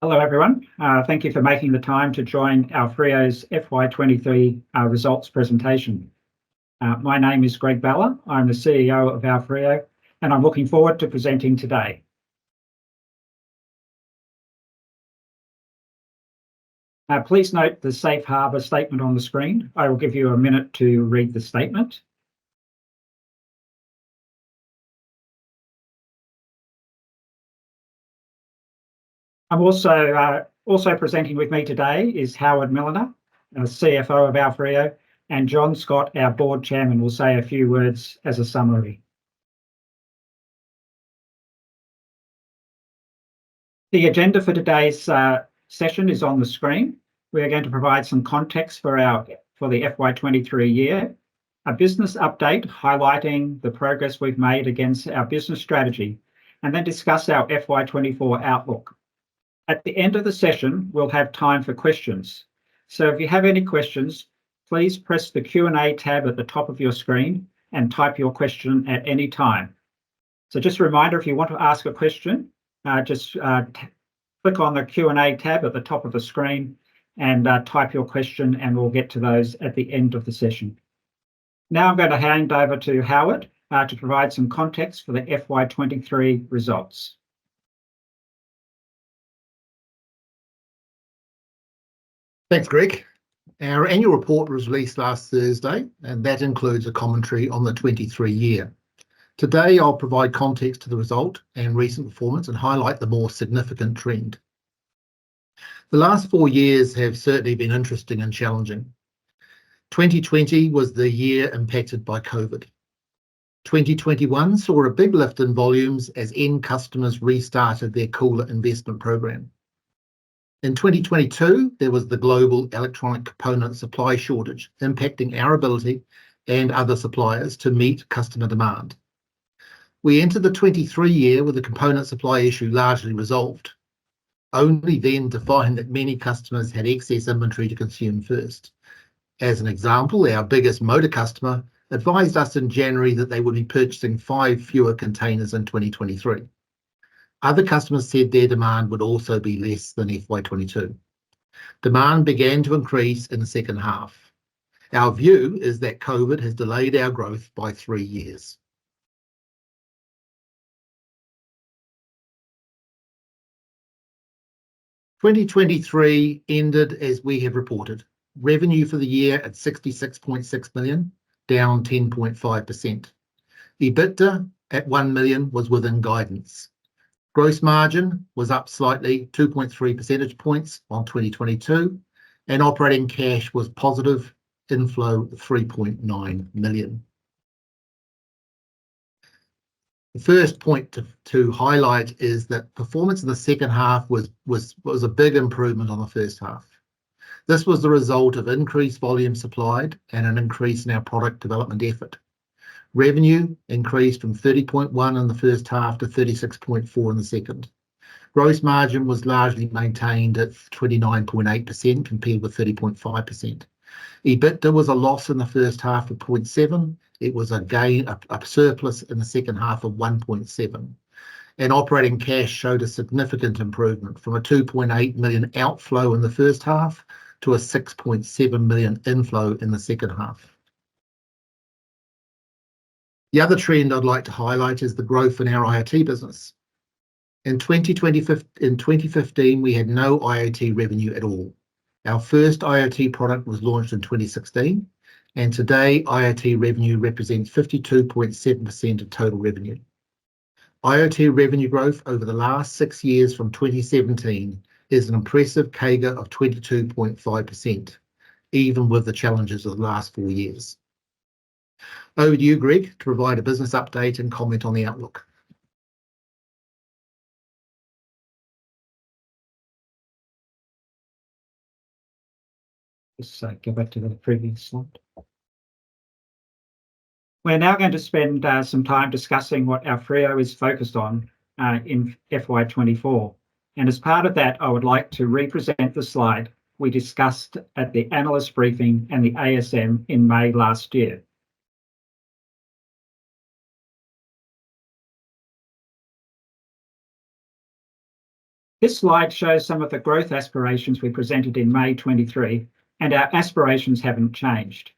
Hello, everyone. Thank you for making the time to join AoFrio's FY23 results presentation. My name is Greg Balla. I'm the CEO of AoFrio, and I'm looking forward to presenting today. Please note the safe harbour statement on the screen. I will give you a minute to read the statement. I'm also presenting with me today is Howard Milliner, CFO of AoFrio, and John Scott, our board chairman, will say a few words as a summary. The agenda for today's session is on the screen. We are going to provide some context for the FY23 year, a business update highlighting the progress we've made against our business strategy, and then discuss our FY24 outlook. At the end of the session, we'll have time for questions. So if you have any questions, please press the Q&A tab at the top of your screen and type your question at any time. So just a reminder, if you want to ask a question, just click on the Q&A tab at the top of the screen and type your question, and we'll get to those at the end of the session. Now I'm going to hand over to Howard to provide some context for the FY23 results. Thanks, Greg. Our annual report was released last Thursday, and that includes a commentary on the 23 year. Today, I'll provide context to the result and recent performance and highlight the more significant trend. The last 4 years have certainly been interesting and challenging. 2020 was the year impacted by COVID. 2021 saw a big lift in volumes as end customers restarted their cooler investment program. In 2022, there was the global electronic component supply shortage, impacting our ability and other suppliers to meet customer demand. We entered the 23 year with the component supply issue largely resolved, only then to find that many customers had excess inventory to consume first. As an example, our biggest motor customer advised us in January that they would be purchasing 5 fewer containers in 2023. Other customers said their demand would also be less than FY22. Demand began to increase in the second half. Our view is that COVID has delayed our growth by 3 years. (2023) ended as we have reported. Revenue for the year at 66.6 million, down 10.5%. EBITDA at 1 million was within guidance. Gross margin was up slightly, 2.3 percentage points on 2022, and operating cash was positive, inflow of 3.9 million. The first point to highlight is that performance in the second half was a big improvement on the first half. This was the result of increased volume supplied and an increase in our product development effort. Revenue increased from 30.1 in the first half to 36.4 in the second. Gross margin was largely maintained at 29.8% compared with 30.5%. EBITDA was a loss in the first half of 0.7. It was a gain, a surplus in the second half of 1.7. And operating cash showed a significant improvement from a 2.8 million outflow in the first half to a 6.7 million inflow in the second half. The other trend I'd like to highlight is the growth in our IoT business. In 2015, we had no IoT revenue at all. Our first IoT product was launched in 2016, and today IoT revenue represents 52.7% of total revenue. IoT revenue growth over the last 6 years from 2017 is an impressive CAGR of 22.5%, even with the challenges of the last 4 years. Over to you, Greg, to provide a business update and comment on the outlook. Let's go back to the previous slide. We're now going to spend some time discussing what AoFrio is focused on in FY24. And as part of that, I would like to represent the slide we discussed at the analyst briefing and the ASM in May last year. This slide shows some of the growth aspirations we presented in May 23, and our aspirations haven't changed.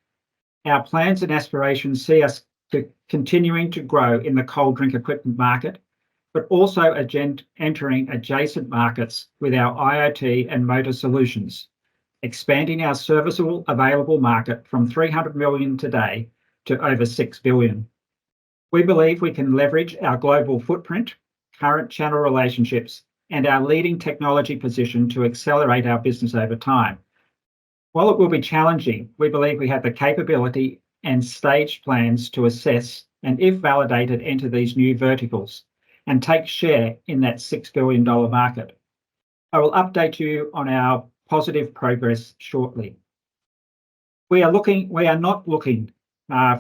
Our plans and aspirations see us continuing to grow in the cold drink equipment market, but also entering adjacent markets with our IoT and motor solutions, expanding our serviceable available market from 300 million today to over 6 billion. We believe we can leverage our global footprint, current channel relationships, and our leading technology position to accelerate our business over time. While it will be challenging, we believe we have the capability and staged plans to assess and, if validated, enter these new verticals and take share in that $6 billion market. I will update you on our positive progress shortly. We are not looking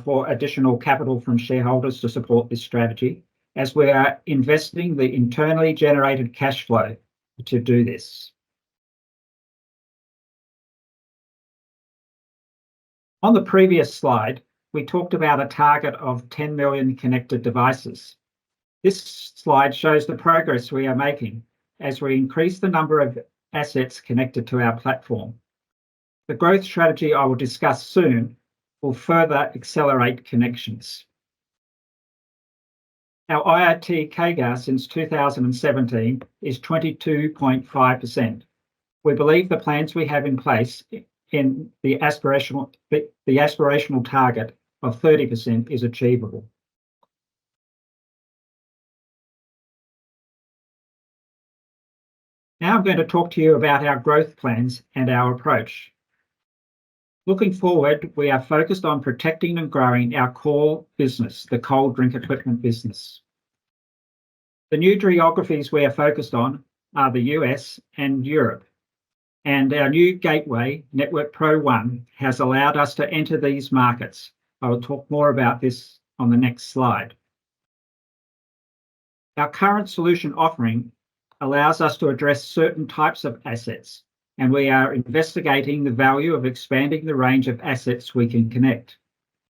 for additional capital from shareholders to support this strategy, as we are investing the internally generated cash flow to do this. On the previous slide, we talked about a target of 10 million connected devices. This slide shows the progress we are making as we increase the number of assets connected to our platform. The growth strategy I will discuss soon will further accelerate connections. Our IoT CAGR since 2017 is 22.5%. We believe the plans we have in place in the aspirational target of 30% is achievable. Now I'm going to talk to you about our growth plans and our approach. Looking forward, we are focused on protecting and growing our core business, the cold drink equipment business. The new geographies we are focused on are the US and Europe, and our new gateway, Network Pro One, has allowed us to enter these markets. I will talk more about this on the next slide. Our current solution offering allows us to address certain types of assets, and we are investigating the value of expanding the range of assets we can connect.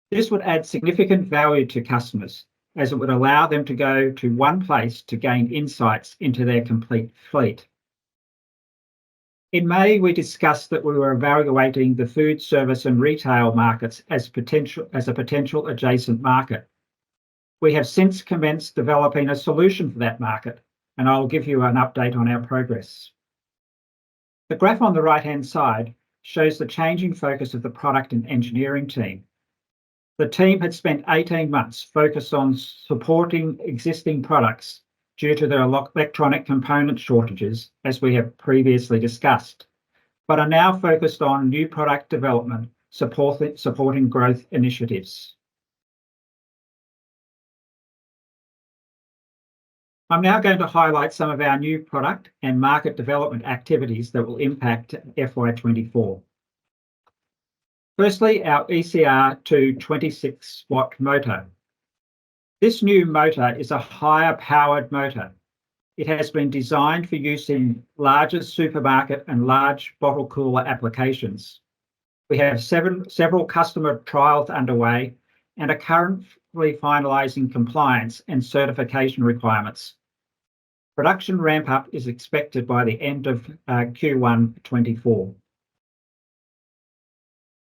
This would add significant value to customers, as it would allow them to go to one place to gain insights into their complete fleet. In May, we discussed that we were evaluating the food service and retail markets as a potential adjacent market. We have since commenced developing a solution for that market, and I'll give you an update on our progress. The graph on the right-hand side shows the changing focus of the product and engineering team. The team had spent 18 months focused on supporting existing products due to their electronic component shortages, as we have previously discussed, but are now focused on new product development, supporting growth initiatives. I'm now going to highlight some of our new product and market development activities that will impact FY24. Firstly, our ECR2 26-watt motor. This new motor is a higher powered motor. It has been designed for use in larger supermarket and large bottle cooler applications. We have several customer trials underway and are currently finalising compliance and certification requirements. Production ramp-up is expected by the end of Q1 24.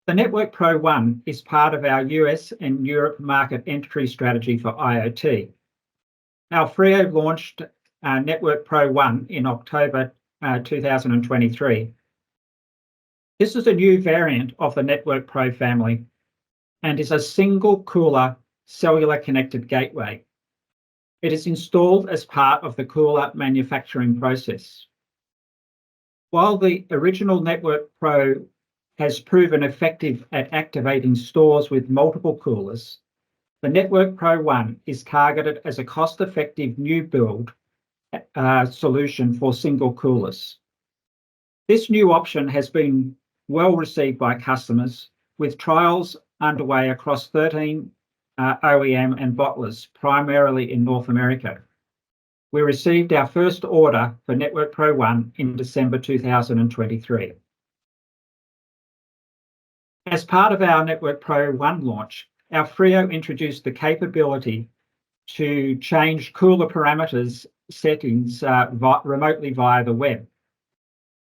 The Network Pro One is part of our US and Europe market entry strategy for IoT. AoFrio launched Network Pro One in October 2023. This is a new variant of the Network Pro family and is a single cooler cellular connected gateway. It is installed as part of the cooler manufacturing process. While the original Network Pro has proven effective at activating stores with multiple coolers, the Network Pro One is targeted as a cost-effective new build solution for single coolers. This new option has been well received by customers, with trials underway across 13 OEM and bottlers, primarily in North America. We received our first order for Network Pro One in December 2023. As part of our Network Pro One launch, AoFrio introduced the capability to change cooler parameters settings remotely via the web.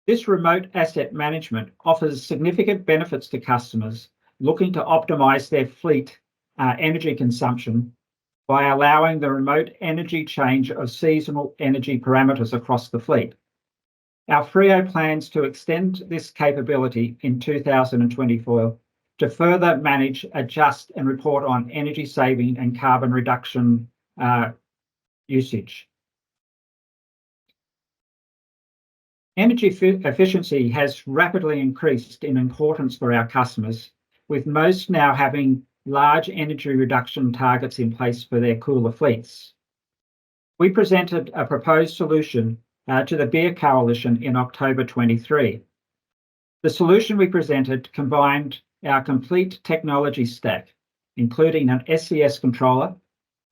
This remote asset management offers significant benefits to customers looking to optimize their fleet energy consumption by allowing the remote energy change of seasonal energy parameters across the fleet. AoFrio plans to extend this capability in 2024 to further manage, adjust, and report on energy saving and carbon reduction usage. Energy efficiency has rapidly increased in importance for our customers, with most now having large energy reduction targets in place for their cooler fleets. We presented a proposed solution to the Beer Coalition in October 23. The solution we presented combined our complete technology stack, including an SCS controller,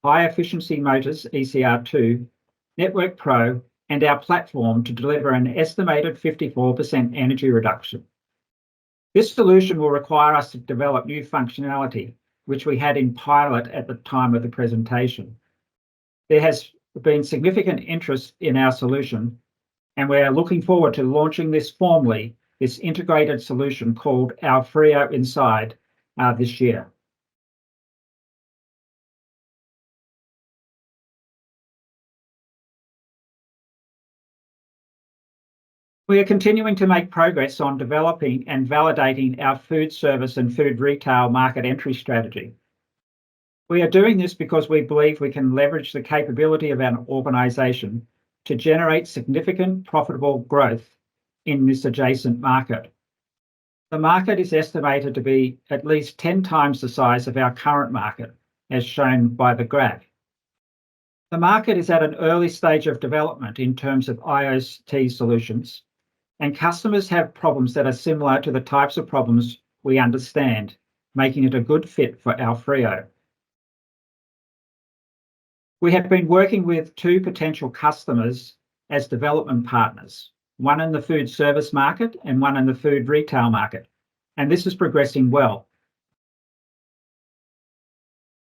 high efficiency motors ECR2, Network Pro, and our platform to deliver an estimated 54% energy reduction. This solution will require us to develop new functionality, which we had in pilot at the time of the presentation. There has been significant interest in our solution, and we are looking forward to launching this formally, this integrated solution called AoFrio Inside this year. We are continuing to make progress on developing and validating our food service and food retail market entry strategy. We are doing this because we believe we can leverage the capability of our organisation to generate significant profitable growth in this adjacent market. The market is estimated to be at least 10 times the size of our current market, as shown by the graph. The market is at an early stage of development in terms of IoT solutions, and customers have problems that are similar to the types of problems we understand, making it a good fit for AoFrio. We have been working with 2 potential customers as development partners, one in the food service market and one in the food retail market, and this is progressing well.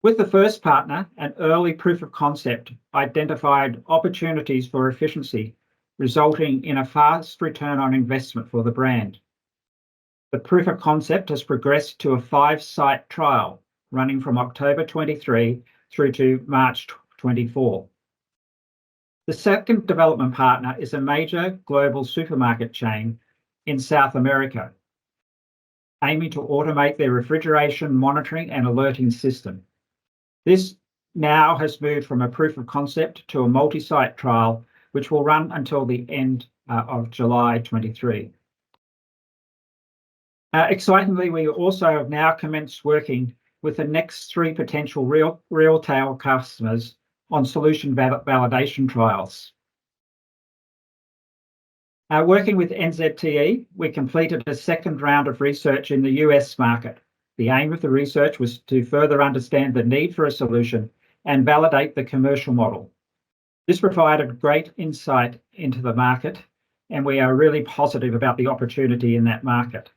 With the first partner, an early proof of concept identified opportunities for efficiency, resulting in a fast return on investment for the brand. The proof of concept has progressed to a 5-site trial running from October 23 through to March 24. The second development partner is a major global supermarket chain in South America, aiming to automate their refrigeration monitoring and alerting system. This now has moved from a proof of concept to a multi-site trial, which will run until the end of July 23. Excitingly, we also have now commenced working with the next 3 potential retail customers on solution validation trials. Working with NZTE, we completed a second round of research in the US market. The aim of the research was to further understand the need for a solution and validate the commercial model. This provided great insight into the market, and we are really positive about the opportunity in that market.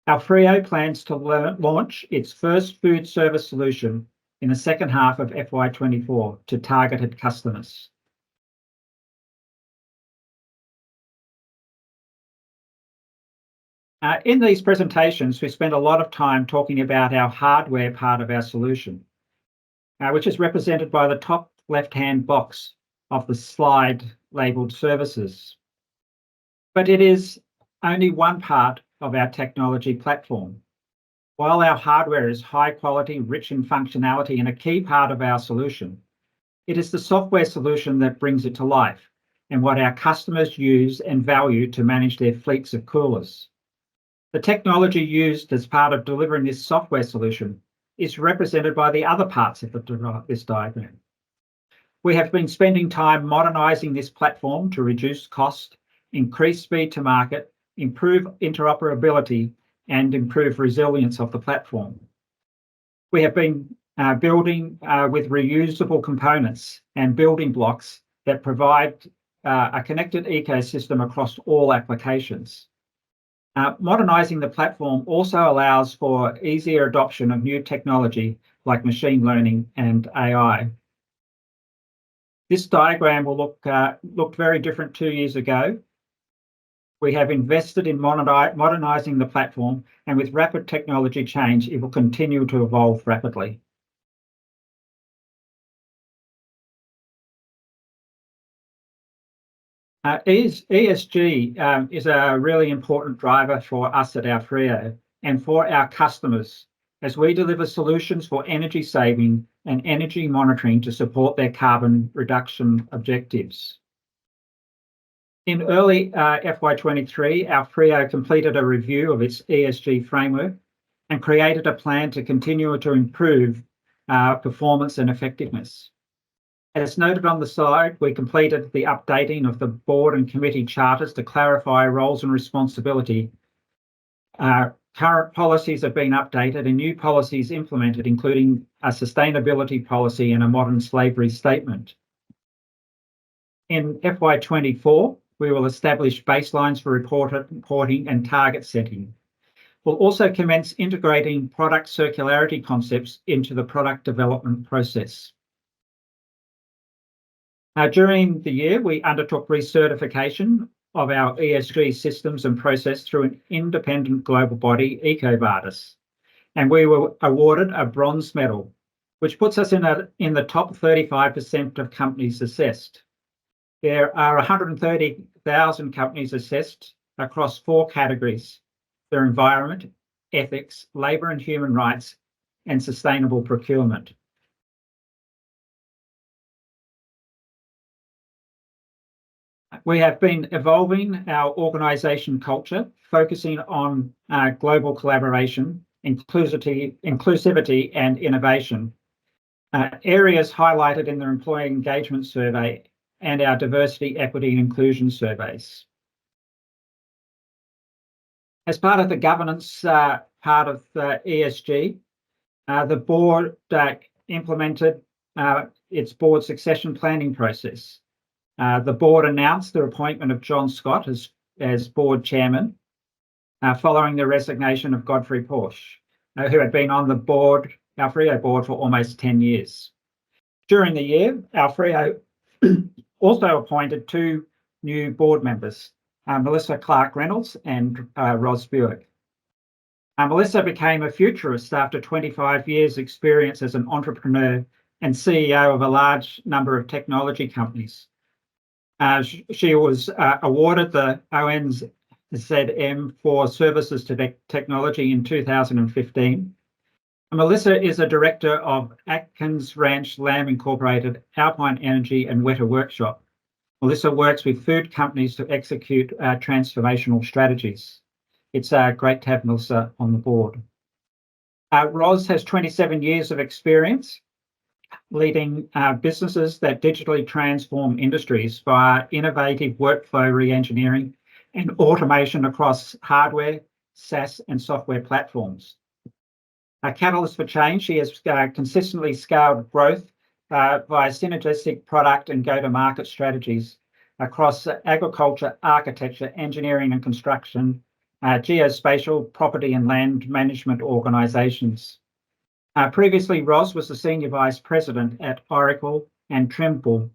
AoFrio plans to launch its first food service solution in the second half of FY24 to targeted customers. In these presentations, we spent a lot of time talking about our hardware part of our solution, which is represented by the top left-hand box of the slide labelled services. But it is only one part of our technology platform. While our hardware is high quality, rich in functionality, and a key part of our solution, it is the software solution that brings it to life and what our customers use and value to manage their fleets of coolers. The technology used as part of delivering this software solution is represented by the other parts of this diagram. We have been spending time modernising this platform to reduce cost, increase speed to market, improve interoperability, and improve resilience of the platform. We have been building with reusable components and building blocks that provide a connected ecosystem across all applications. Modernising the platform also allows for easier adoption of new technology like machine learning and AI. This diagram will looked very different 2 years ago. We have invested in modernising the platform, and with rapid technology change, it will continue to evolve rapidly. ESG is a really important driver for us at AoFrio and for our customers as we deliver solutions for energy saving and energy monitoring to support their carbon reduction objectives. In early FY23, AoFrio completed a review of its ESG framework and created a plan to continue to improve performance and effectiveness. As noted on the slide, we completed the updating of the board and committee charters to clarify roles and responsibility. Current policies have been updated and new policies implemented, including a sustainability policy and a modern slavery statement. In FY24, we will establish baselines for reporting and target setting. We'll also commence integrating product circularity concepts into the product development process. During the year, we undertook recertification of our ESG systems and process through an independent global body, EcoVadis, and we were awarded a bronze medal, which puts us in the top 35% of companies assessed. There are 130,000 companies assessed across 4 categories: their environment, ethics, labour and human rights, and sustainable procurement. We have been evolving our organisation culture, focusing on global collaboration, inclusivity and innovation, areas highlighted in the Employee Engagement Survey and our Diversity, Equity and Inclusion surveys. As part of the governance part of ESG, the board implemented its board succession planning process. The board announced the appointment of John Scott as board chairman, following the resignation of Godfrey Porsche, who had been on the board, AoFrio board, for almost 10 years. During the year, AoFrio also appointed 2 new board members, Melissa Clark-Reynolds and Ros Buick. Melissa became a futurist after 25 years' experience as an entrepreneur and CEO of a large number of technology companies. She was awarded the ONZM for services to technology in 2015. Melissa is a director of Atkins Ranch Lamb Incorporated, Alpine Energy and Weta Workshop. Melissa works with food companies to execute transformational strategies. It's great to have Melissa on the board. Ros has 27 years of experience leading businesses that digitally transform industries via innovative workflow re-engineering and automation across hardware, SaaS and software platforms. A catalyst for change, she has consistently scaled growth via synergistic product and go-to-market strategies across agriculture, architecture, engineering and construction, geospatial, property and land management organisations. Previously, Ros was the Senior Vice President at Oracle and Trimble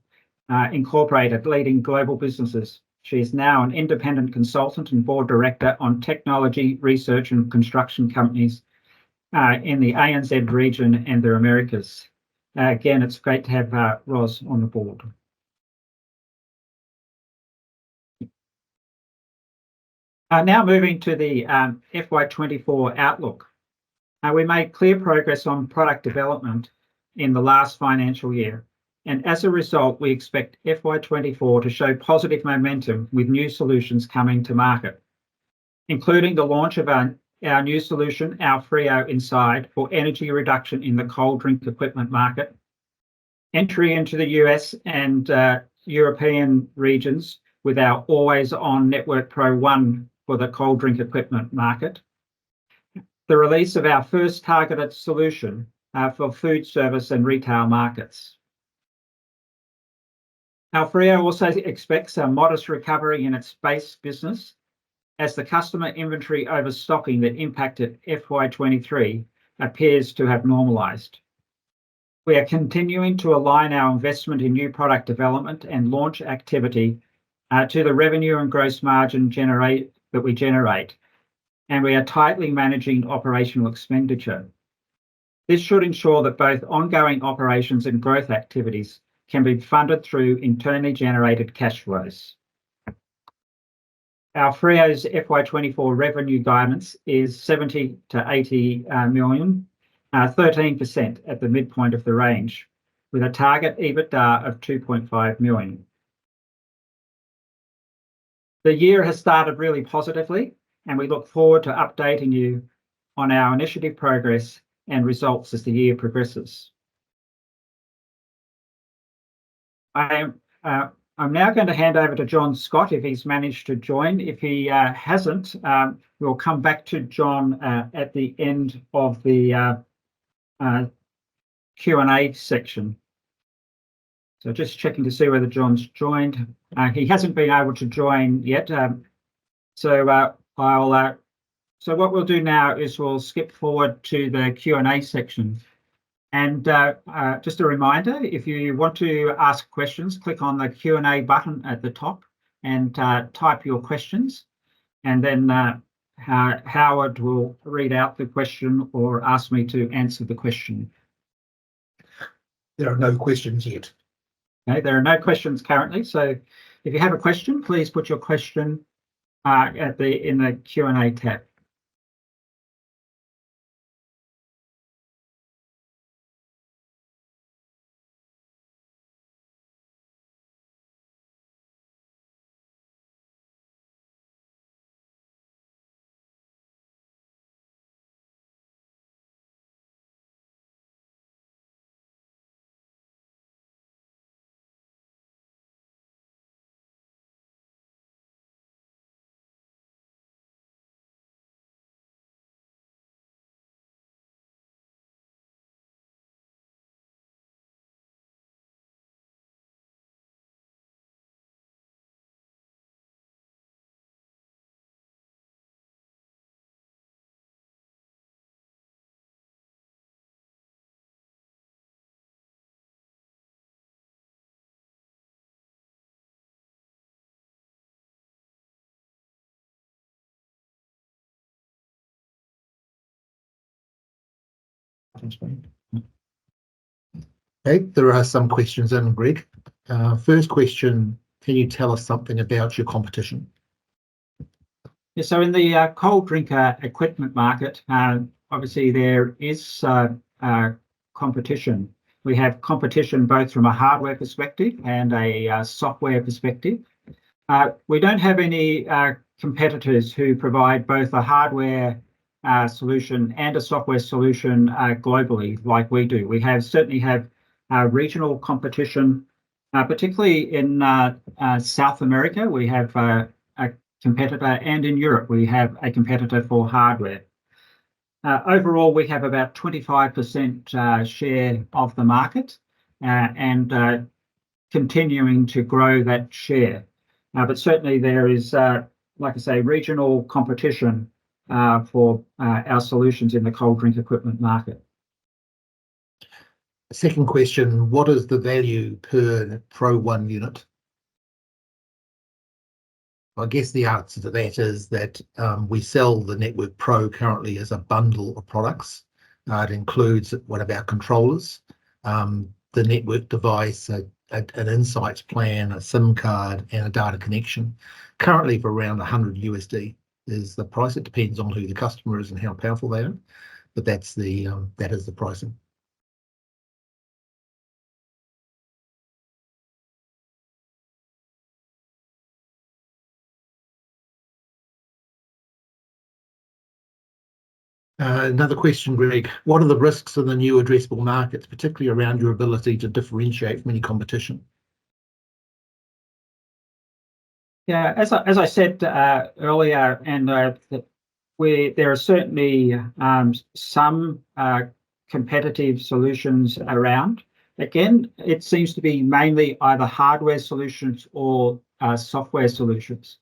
Incorporated, leading global businesses. She is now an independent consultant and board director on technology, research and construction companies in the ANZ region and the Americas. Again, it's great to have Ros on the board. Now moving to the FY24 outlook. We made clear progress on product development in the last financial year, and as a result, we expect FY24 to show positive momentum with new solutions coming to market, including the launch of our new solution, AoFrio Inside, for energy reduction in the cold drink equipment market, entry into the US and European regions with our Always On Network Pro 1 for the cold drink equipment market, the release of our first targeted solution for food service and retail markets. AoFrio also expects a modest recovery in its base business as the customer inventory overstocking that impacted FY23 appears to have normalised. We are continuing to align our investment in new product development and launch activity to the revenue and gross margin that we generate, and we are tightly managing operational expenditure. This should ensure that both ongoing operations and growth activities can be funded through internally generated cash flows. AoFrio's FY24 revenue guidance is 70 to 80 million, 13% at the midpoint of the range, with a target EBITDA of 2.5 million. The year has started really positively, and we look forward to updating you on our initiative progress and results as the year progresses. I'm now going to hand over to John Scott if he's managed to join. If he hasn't, we'll come back to John at the end of the Q&A section. So just checking to see whether John's joined. He hasn't been able to join yet. So what we'll do now is we'll skip forward to the Q&A section. And just a reminder, if you want to ask questions, click on the Q&A button at the top and type your questions. And then Howard will read out the question or ask me to answer the question. There are no questions yet. Okay, there are no questions currently. So if you have a question, please put your question in the Q&A tab. Okay, there are some questions in, Greg. First question, can you tell us something about your competition? Yeah, so in the cold drinker equipment market, obviously there is competition. We have competition both from a hardware perspective and a software perspective. We don't have any competitors who provide both a hardware solution and a software solution globally like we do. We certainly have regional competition, particularly in South America. We have a competitor, and in Europe we have a competitor for hardware. Overall, we have about 25% share of the market and continuing to grow that share. But certainly there is, like I say, regional competition for our solutions in the cold drink equipment market. Second question, what is the value per Pro 1 unit? I guess the answer to that is that we sell the Network Pro currently as a bundle of products. It includes one of our controllers, the network device, an insights plan, a SIM card, and a data connection. Currently for around $100 is the price. It depends on who the customer is and how powerful they are, but that is the pricing. Another question, Greg. What are the risks in the new addressable markets, particularly around your ability to differentiate from any competition? Yeah, as I said earlier, and there are certainly some competitive solutions around. Again, it seems to be mainly either hardware solutions or software solutions.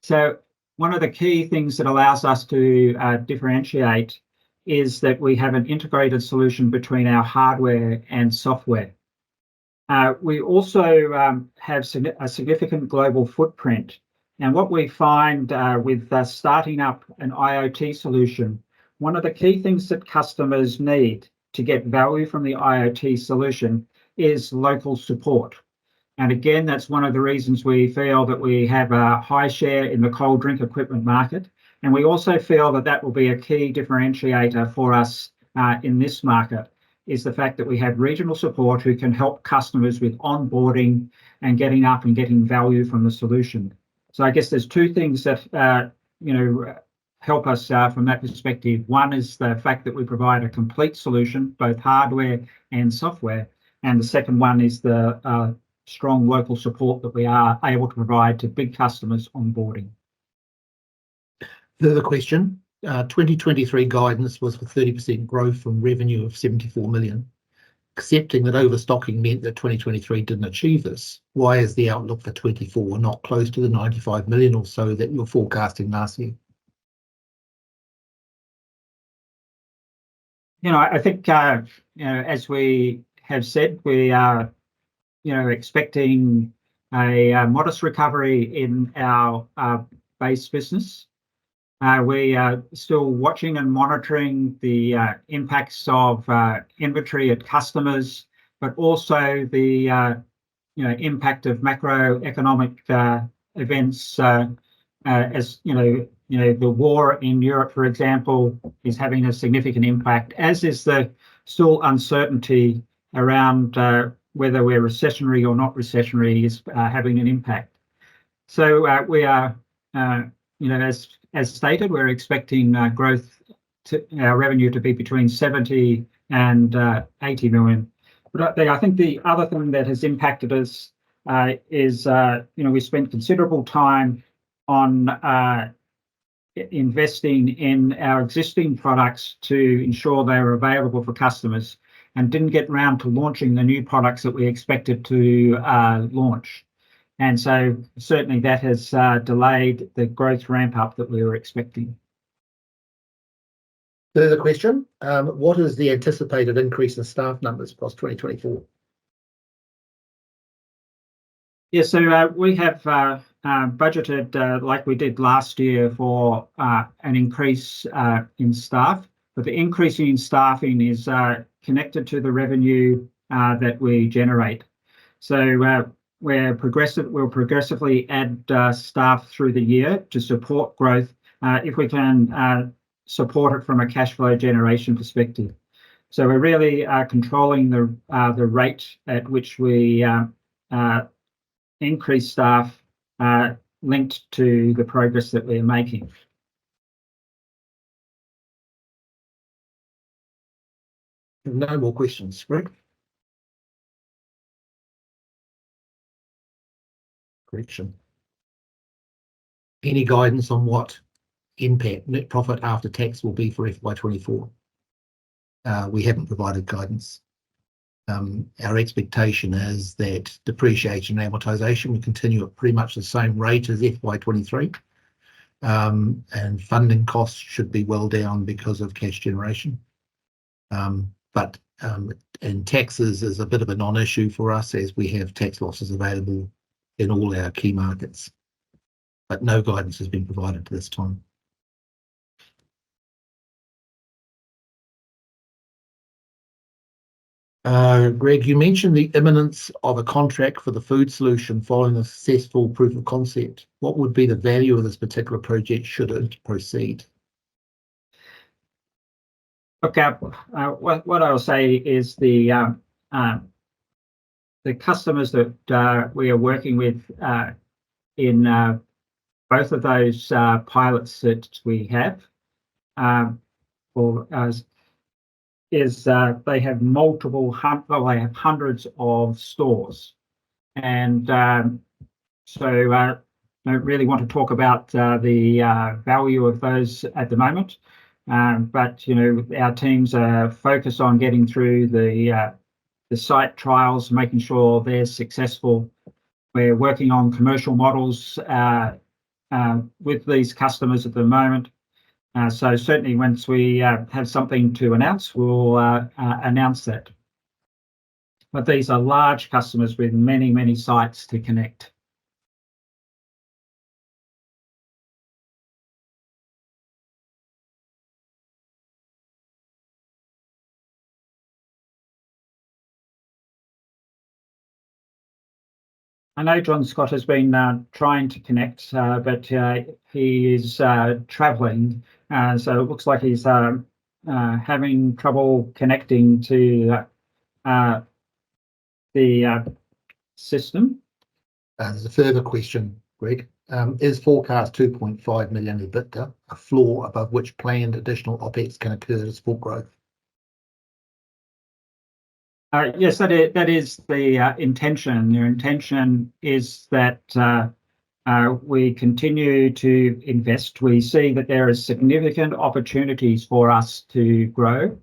So one of the key things that allows us to differentiate is that we have an integrated solution between our hardware and software. We also have a significant global footprint. And what we find with starting up an IoT solution, one of the key things that customers need to get value from the IoT solution is local support. And again, that's one of the reasons we feel that we have a high share in the cold drink equipment market. And we also feel that that will be a key differentiator for us in this market, is the fact that we have regional support who can help customers with onboarding and getting up and getting value from the solution. So I guess there's two things that help us from that perspective. One is the fact that we provide a complete solution, both hardware and software. And the second one is the strong local support that we are able to provide to big customers onboarding. Further question. 2023 guidance was for 30% growth from revenue of 74 million. Accepting that overstocking meant that 2023 didn't achieve this, why is the outlook for 24 not close to the 95 million or so that you were forecasting last year? I think, as we have said, we are, expecting a modest recovery in our base business. We are still watching and monitoring the impacts of inventory at customers, but also the impact of macroeconomic events, as the war in Europe, for example, is having a significant impact, as is the still uncertainty around whether we're recessionary or not recessionary is having an impact. So we are, as stated, we're expecting growth to our revenue to be between 70 and 80 million. But I think the other thing that has impacted us is, we spent considerable time on investing in our existing products to ensure they were available for customers, and didn't get around to launching the new products that we expected to launch. And so certainly that has delayed the growth ramp up that we were expecting. Further question. What is the anticipated increase in staff numbers across 2024? Yeah, so we have budgeted, like we did last year, for an increase in staff. But the increase in staffing is connected to the revenue that we generate. So we'll progressively add staff through the year to support growth if we can support it from a cash flow generation perspective. So we're really controlling the rate at which we increase staff linked to the progress that we're making. No more questions, Greg. Correction. Any guidance on what NPAT, net profit after tax, will be for FY24? We haven't provided guidance. Our expectation is that depreciation and amortization will continue at pretty much the same rate as FY23, and funding costs should be well down because of cash generation. And taxes is a bit of a non-issue for us, as we have tax losses available in all our key markets, but no guidance has been provided to this time. Greg, you mentioned the imminence of a contract for the food solution following a successful proof of concept. What would be the value of this particular project should it proceed? Okay, what I'll say is the customers that we are working with in both of those pilots that we have they have they have hundreds of stores, and so I don't really want to talk about the value of those at the moment. But our teams are focused on getting through the site trials, making sure they're successful. We're working on commercial models with these customers at the moment, So certainly once we have something to announce, we'll announce that. But these are large customers with many, many sites to connect. I know John Scott has been trying to connect, but he is travelling, so it looks like he's having trouble connecting to the system. There's a further question, Greg. Is forecast 2.5 million EBITDA a floor above which planned additional OPEX can occur to support growth? Yes, that is the intention. The intention is that we continue to invest. We see that there are significant opportunities for us to grow.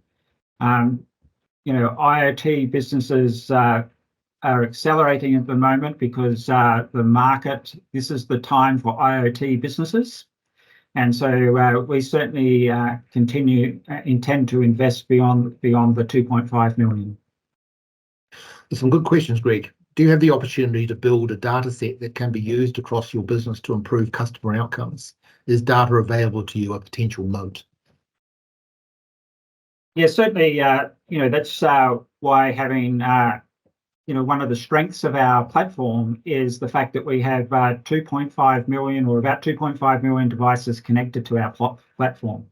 IoT businesses are accelerating at the moment because the market, this is the time for IoT businesses. And so we certainly intend to invest beyond the 2.5 million. There's some good questions, Greg. Do you have the opportunity to build a data set that can be used across your business to improve customer outcomes? Is data available to you a potential moat? Yeah, certainly, that's why having, one of the strengths of our platform is the fact that we have 2.5 million or about 2.5 million devices connected to our platform.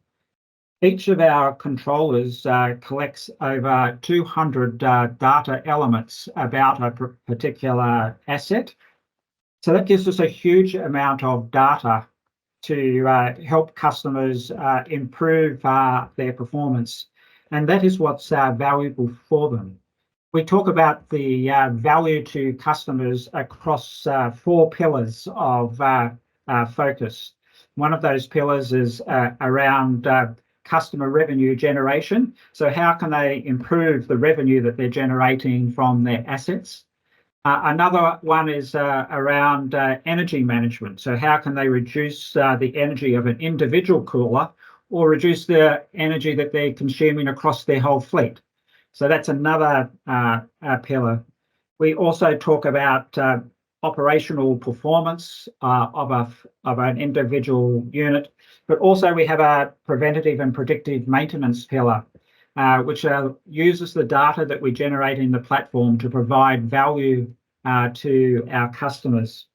Each of our controllers collects over 200 data elements about a particular asset. So that gives us a huge amount of data to help customers improve their performance. And that is what's valuable for them. We talk about the value to customers across 4 pillars of focus. One of those pillars is around customer revenue generation. So how can they improve the revenue that they're generating from their assets? Another one is around energy management. So how can they reduce the energy of an individual cooler or reduce the energy that they're consuming across their whole fleet? So that's another pillar. We also talk about operational performance of an individual unit, but also we have a preventative and predictive maintenance pillar, which uses the data that we generate in the platform to provide value to our customers.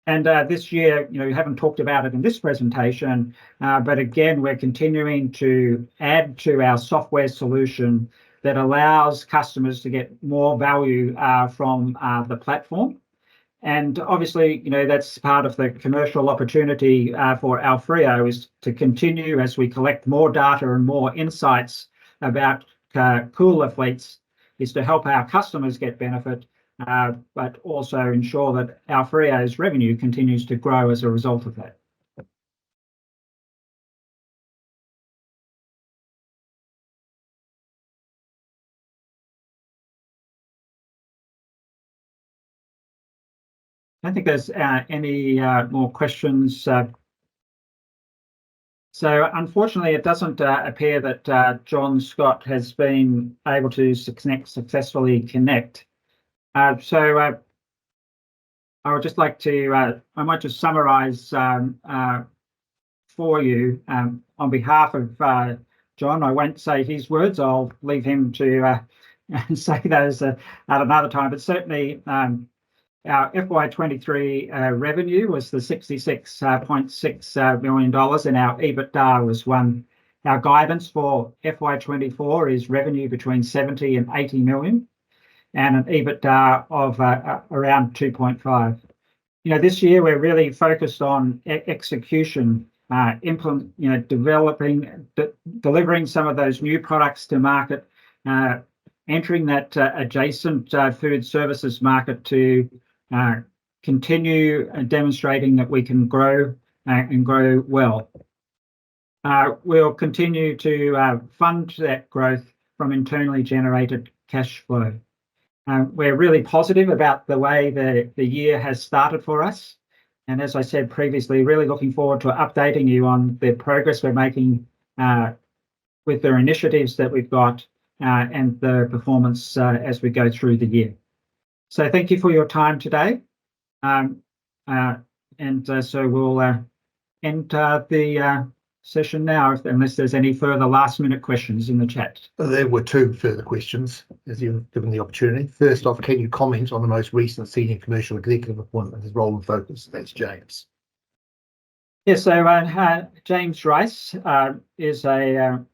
And this year, we haven't talked about it in this presentation, but again, we're continuing to add to our software solution that allows customers to get more value from the platform. And obviously, that's part of the commercial opportunity for AoFrio is to continue as we collect more data and more insights about cooler fleets, is to help our customers get benefit, but also ensure that AoFrio's revenue continues to grow as a result of that. I don't think there's any more questions. So unfortunately, it doesn't appear that John Scott has been able to successfully connect. So I would just like to, I might just summarise for you on behalf of John. I won't say his words. I'll leave him to say those at another time. But certainly, our FY23 revenue was the $66.6 million, and our EBITDA was one. Our guidance for FY24 is revenue between 70 and 80 million, and an EBITDA of around 2.5. This year we're really focused on execution, delivering some of those new products to market, entering that adjacent food services market to continue demonstrating that we can grow and grow well. We'll continue to fund that growth from internally generated cash flow. We're really positive about the way the year has started for us. And as I said previously, really looking forward to updating you on the progress we're making with the initiatives that we've got and the performance as we go through the year. So thank you for your time today. So we'll end the session now, unless there's any further last-minute questions in the chat. There were two further questions, as you've given the opportunity. First off, can you comment on the most recent senior commercial executive appointment, his role and focus? That's James. Yes, so James Rice is an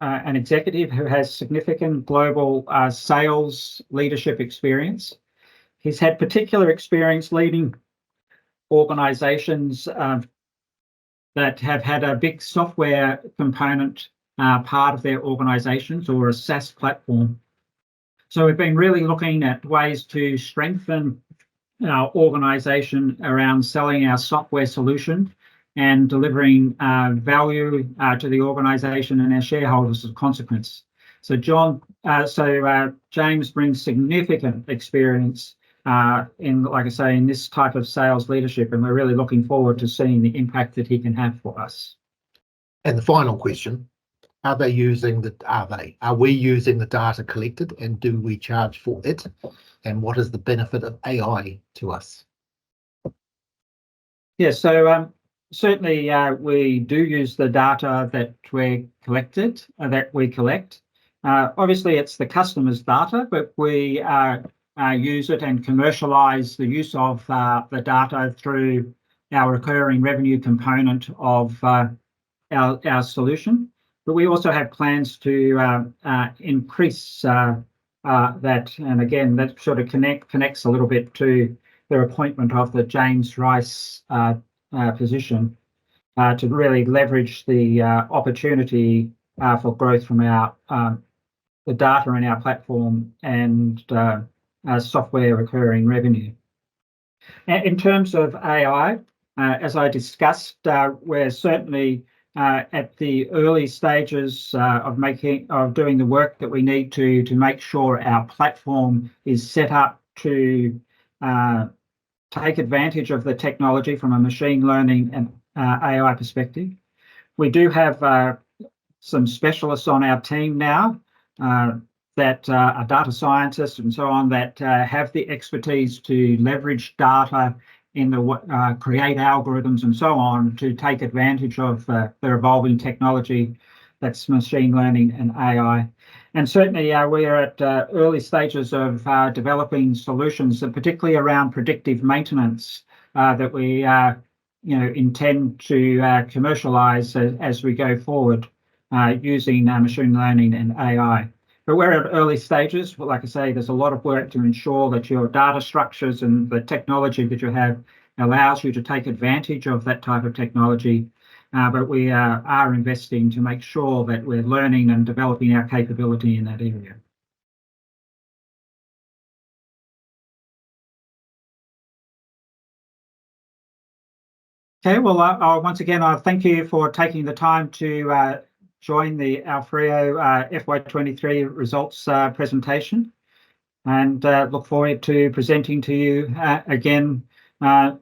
executive who has significant global sales leadership experience. He's had particular experience leading organisations that have had a big software component part of their organisations, or a SaaS platform. So we've been really looking at ways to strengthen our organisation around selling our software solution and delivering value to the organisation and our shareholders as a consequence. So James brings significant experience in, like I say, in this type of sales leadership, and we're really looking forward to seeing the impact that he can have for us. And the final question: are we using the data collected, and do we charge for it? And what is the benefit of AI to us? Yeah, so certainly we do use the data that we collect. Obviously, it's the customer's data, but we use it and commercialise the use of the data through our recurring revenue component of our solution. But we also have plans to increase that, and again, that sort of connects a little bit to the appointment of the James Rice position to really leverage the opportunity for growth from the data in our platform and software recurring revenue. In terms of AI, as I discussed, we're certainly at the early stages of doing the work that we need to make sure our platform is set up to take advantage of the technology from a machine learning and AI perspective. We do have some specialists on our team now that are data scientists and so on, that have the expertise to leverage data in the create algorithms and so on to take advantage of the evolving technology that's machine learning and AI. And certainly we are at early stages of developing solutions, particularly around predictive maintenance, that we intend to commercialise as we go forward using machine learning and AI. But we're at early stages. But like I say, there's a lot of work to ensure that your data structures and the technology that you have allows you to take advantage of that type of technology. But we are investing to make sure that we're learning and developing our capability in that area. Okay, well, once again, I thank you for taking the time to join the AoFrio FY23 results presentation, and look forward to presenting to you again at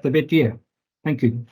the mid-year. Thank you.